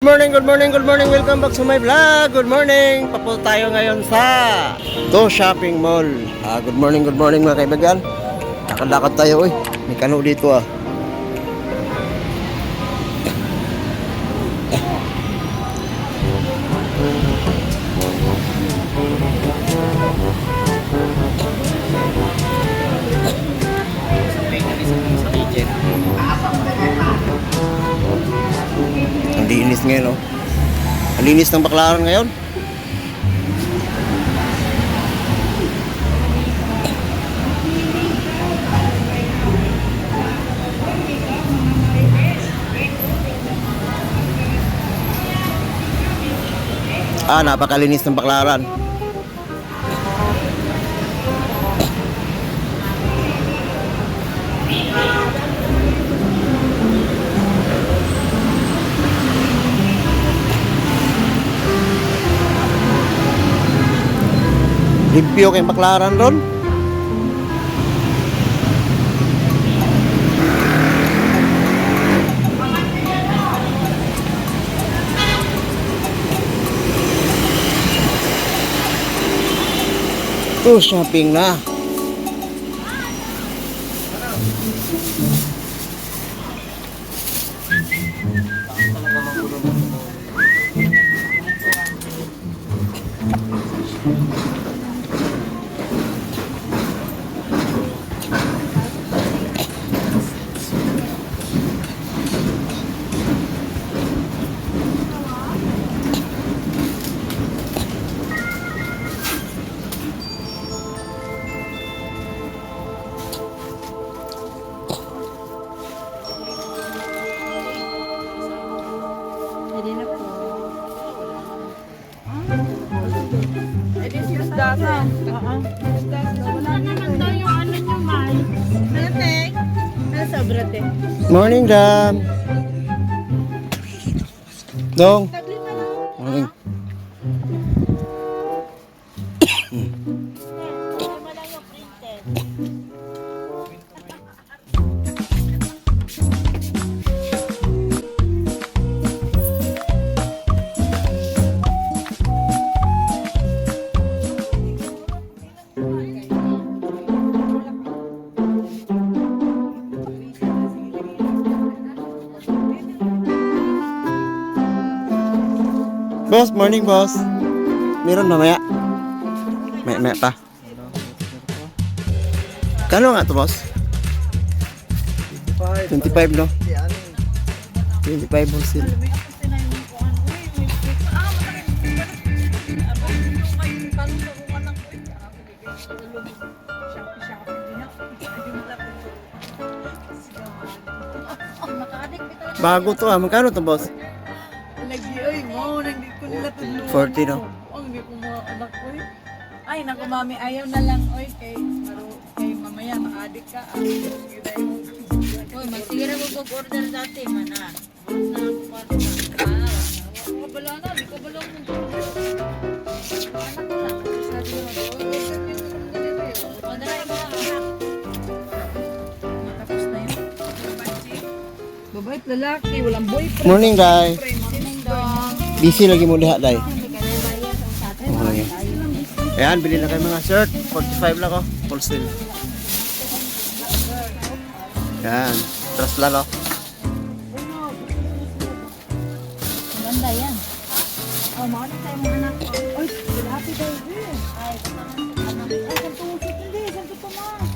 Good morning, welcome back to my vlog. Good morning, papunta tayo ngayon sa Shopping Mall. Good morning mga kaibigan. Lakad-lakad tayo, may kano dito Ang linis ngayon, Ang linis ng Baclaran ngayon. Napakalinis ng Baclaran. Limpyo kayong Baclaran ron. Shopping na. Morning, Dam. Dong. Morning. Boss, morning boss. Meron mamaya. May pa. Kano nga to boss? 25 no? 25 boss yun. Bago to magkano to boss? 40 no? Hindi ko mga anak ko Ay, naku mami, ayaw na lang kay mamaya makadik ka. Sige na ko order dati mana. Kabala na, di ko bala mo. Anak ko lang. Sabi ko, Matapos na yun. Babait lalaki, walang boyfriend. Morning, Day. Busy lagi mo lihat, Day. Okay. Ayan, bili na kayo mga shirt. 45 lang ko. Wholesale. Ayan. Trust lang ko. ganda yan. Maano tayo mga anak ko. Ay, happy baby. Ay, Santo hindi. Santo Tomas.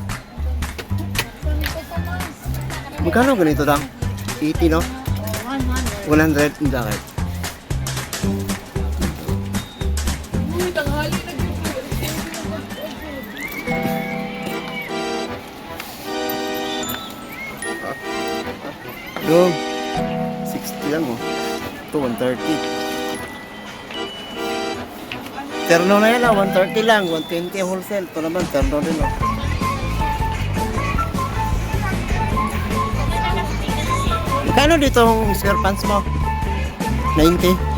Magkano ganito lang? 80 no? 100 yung jacket. Uy, tanghali na dito. Go. 60 lang Ito 130. Terno na yan 130 lang. 120 wholesale. Ito naman terno din Kano dito ang square pants mo? 90.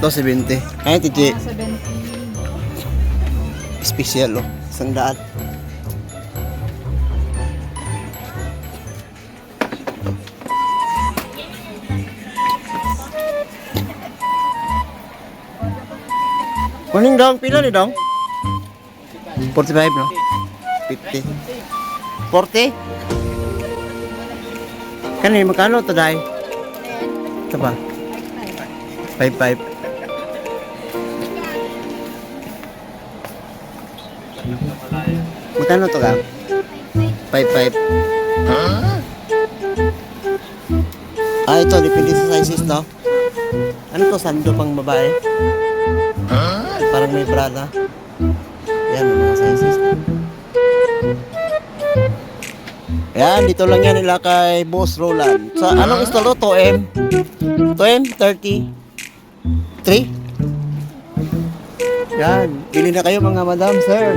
Ito 70. Ay, tiji. 70. Special Isang daan. Kuning dong, pila ni dong? 45 no? 50. 40? Kanin, magkano to dahil? Ito ba? 55. Magkano to ka? 55. Ah, ito, depende sa sizes to. Ano to, sando pang babae? Parang may Prada. Yan, mga sizes. Yan, dito lang yan nila kay Boss Roland. Sa anong install to? 2M? 2M? 30? 3? Yan, pili na kayo mga madam, sir.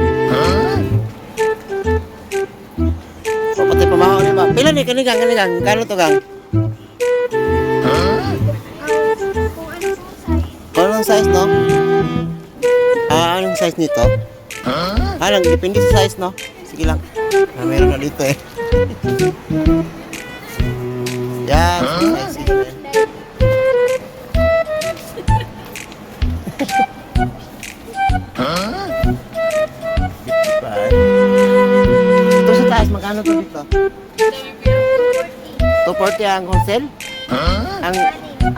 O, pati pamahaw niya ba? Pila ni, kanigang. Kano to gang? Kung anong size, no? Ah, anong size nito? Ah, lang, depende sa size, no? Sige lang. Ah, meron na dito eh. Yan, size. Ito sa taas, magkano to dito? 240 ang wholesale? Ang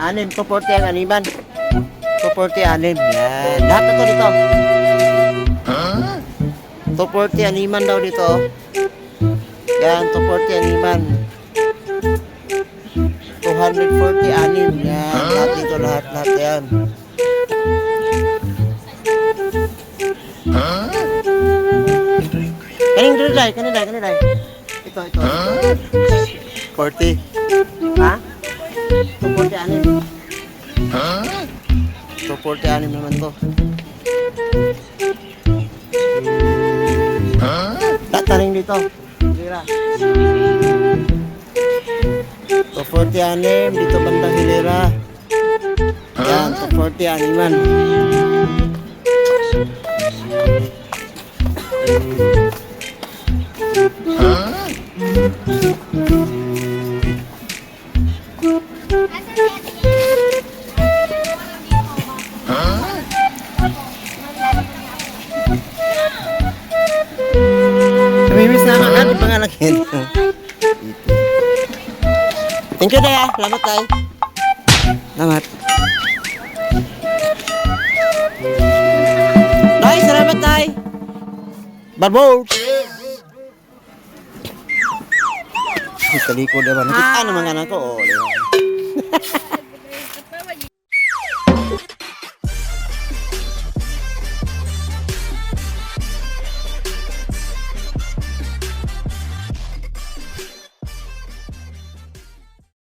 anim, 240 ang animan. 240 anim. Yan. Lahat na to dito. 240 animan daw dito. Yan, 240 animan. 240 anim. Yan, lahat dito, lahat yan. Kanilay. Ito. 40. Ha? 240 anim. 240 anim naman to. Tataring dito. Hilera. 240 anim. Dito bandang hilera. Yan, 240 animan. Namimiss na ako natin pangalagin. Thank you, Daya. Salamat, Tay. Salamat. Tay, salamat, Tay. Barbos. Kaliko naman. Nakita naman nga na ko. Oh,